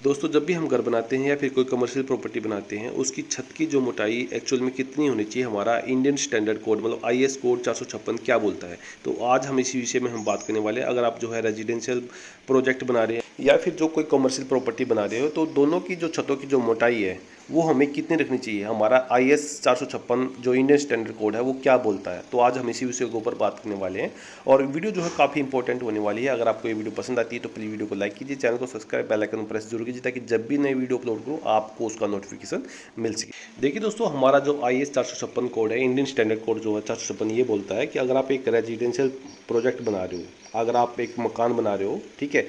दोस्तों जब भी हम घर बनाते हैं या फिर कोई कमर्शियल प्रॉपर्टी बनाते हैं, उसकी छत की जो मोटाई एक्चुअल में कितनी होनी चाहिए, हमारा इंडियन स्टैंडर्ड कोड मतलब आईएस कोड 456 क्या बोलता है। तो आज हम इसी विषय में हम बात करने वाले हैं। अगर आप जो है रेजिडेंशियल प्रोजेक्ट बना रहे हैं या फिर जो कोई कमर्शियल प्रॉपर्टी बना रहे हो, तो दोनों की जो छतों की जो मोटाई है वो हमें कितनी रखनी चाहिए, हमारा आईएस 456 जो इंडियन स्टैंडर्ड कोड है वो क्या बोलता है। तो आज हम इसी विषय के ऊपर बात करने वाले हैं और वीडियो जो है काफ़ी इंपॉर्टेंट होने वाली है। अगर आपको ये वीडियो पसंद आती है तो प्लीज़ वीडियो को लाइक कीजिए, चैनल को सब्सक्राइब, बेल आइकन प्रेस जरूर कीजिए ताकि जब भी नई वीडियो अपलोड करूँ आपको उसका नोटिफिकेशन मिल सके। देखिए दोस्तों, हमारा जो आईएस 456 कोड है, इंडियन स्टैंडर्ड कोड जो है 456, ये बोलता है कि अगर आप एक रेजिडेंशियल प्रोजेक्ट बना रहे हो, अगर आप एक मकान बना रहे हो, ठीक है,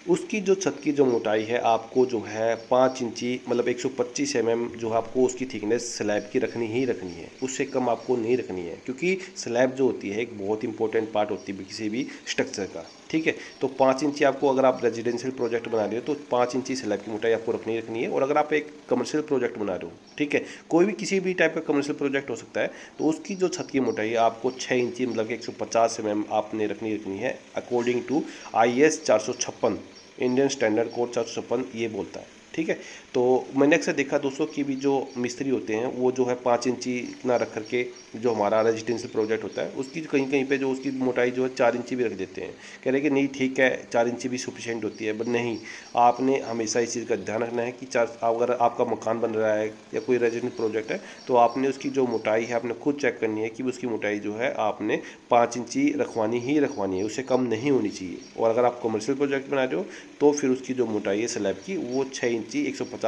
उसकी जो छत की जो मोटाई है आपको जो है 5 इंची मतलब 125 जो आपको उसकी थिकनेस स्लैब की रखनी ही रखनी है, उससे कम आपको नहीं रखनी है। क्योंकि स्लैब जो होती है एक बहुत इंपॉर्टेंट पार्ट होती है किसी भी स्ट्रक्चर का, ठीक है। तो 5 इंची आपको, अगर आप रेजिडेंशियल प्रोजेक्ट बना रहे हो तो 5 इंची स्लैब की मोटाई आपको रखनी है। और अगर आप एक कमर्शियल प्रोजेक्ट बना रहे हो, ठीक है, कोई भी किसी भी टाइप का कमर्शियल प्रोजेक्ट हो सकता है, तो उसकी जो छत की मोटाई है आपको 6 इंची मतलब 150 आपने रखनी है according to IS 456 Indian standard code 456 ये बोलता है, ठीक है। तो मैंने अक्सर देखा दोस्तों कि भी जो मिस्त्री होते हैं वो जो है 5 इंची इतना रख करके जो हमारा रेजिडेंशियल प्रोजेक्ट होता है उसकी कहीं कहीं पे जो उसकी मोटाई जो है 4 इंची भी रख देते हैं। कह रहे हैं कि नहीं ठीक है 4 इंची भी सफिशिएंट होती है, बट नहीं, आपने हमेशा इस चीज़ का ध्यान रखना है कि अगर आपका मकान बन रहा है या कोई रेजिडेंशियल प्रोजेक्ट है तो आपने उसकी जो मोटाई है आपने खुद चेक करनी है कि उसकी मोटाई जो है आपने 5 इंची रखवानी ही रखवानी है, उससे कम नहीं होनी चाहिए। और अगर आप कमर्शियल प्रोजेक्ट बना रहे हो तो फिर उसकी जो मोटाई है स्लैब की वो 6 इंची 150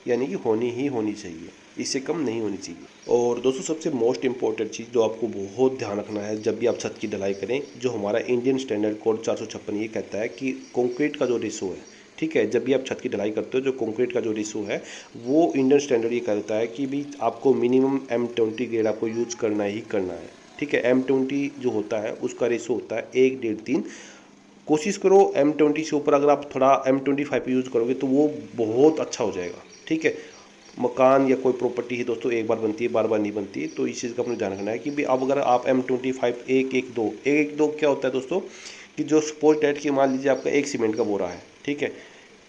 यानी कि होनी ही होनी चाहिए, इससे कम नहीं होनी चाहिए। और दोस्तों सबसे मोस्ट इंपॉर्टेंट चीज़ जो आपको बहुत ध्यान रखना है जब भी आप छत की ढलाई करें, जो हमारा इंडियन स्टैंडर्ड कोड 456 ये कहता है कि कंक्रीट का जो रेशो है, ठीक है, जब भी आप छत की ढलाई करते हो जो कंक्रीट का जो रेशो है वो इंडियन स्टैंडर्ड ये कहता है कि भी आपको मिनिमम M20 ग्रेड आपको यूज करना ही करना है, ठीक है। M20 जो होता है उसका रेशो होता है 1:3। कोशिश करो M20 से ऊपर, अगर आप थोड़ा M25 यूज़ करोगे तो वो बहुत अच्छा हो जाएगा, ठीक है। मकान या कोई प्रॉपर्टी है दोस्तों एक बार बनती है, बार बार नहीं बनती, तो इस चीज़ का अपने ध्यान रखना है कि भी अब अगर आप M25 112 क्या होता है दोस्तों कि जो सपोज डेट की मान लीजिए आपका एक सीमेंट का बोरा है, ठीक है,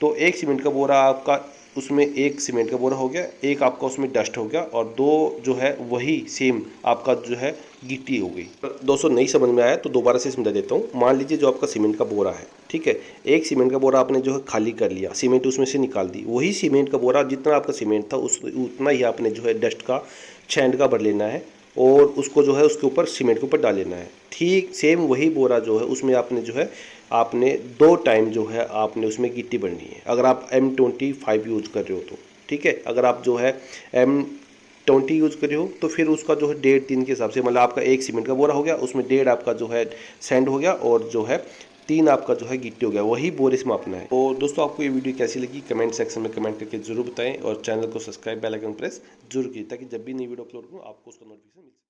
तो एक सीमेंट का बोरा आपका, उसमें एक सीमेंट का बोरा हो गया, एक आपका उसमें डस्ट हो गया और दो जो है वही सेम आपका जो है गिट्टी हो गई। दोस्तों नहीं समझ में आया तो दोबारा से समझा देता हूँ। मान लीजिए जो आपका सीमेंट का बोरा है, ठीक है, एक सीमेंट का बोरा आपने जो है खाली कर लिया, सीमेंट उसमें से निकाल दी, वही सीमेंट का बोरा जितना आपका सीमेंट था उतना ही आपने जो है डस्ट का छेंड का भर लेना है और उसको जो है उसके ऊपर सीमेंट के ऊपर डाल लेना है। ठीक सेम वही बोरा जो है उसमें आपने जो है आपने 2 टाइम जो है आपने उसमें गिट्टी भरनी है, अगर आप M25 यूज़ कर रहे हो तो, ठीक है। अगर आप जो है M20 यूज़ कर रहे हो तो फिर उसका जो है 1.5-3 के हिसाब से, मतलब आपका एक सीमेंट का बोरा हो गया, उसमें 1.5 आपका जो है सैंड हो गया और जो है 3 आपका जो है गिट्टी हो गया, वही बोरे से मापना है। और दोस्तों आपको ये वीडियो कैसी लगी कमेंट सेक्शन में कमेंट करके जरूर बताएं और चैनल को सब्सक्राइब, बेल आइकन प्रेस जरूर कीजिए ताकि जब भी नई वीडियो अपलोड करूँ आपको उसका नोटिफिकेशन मिल सके।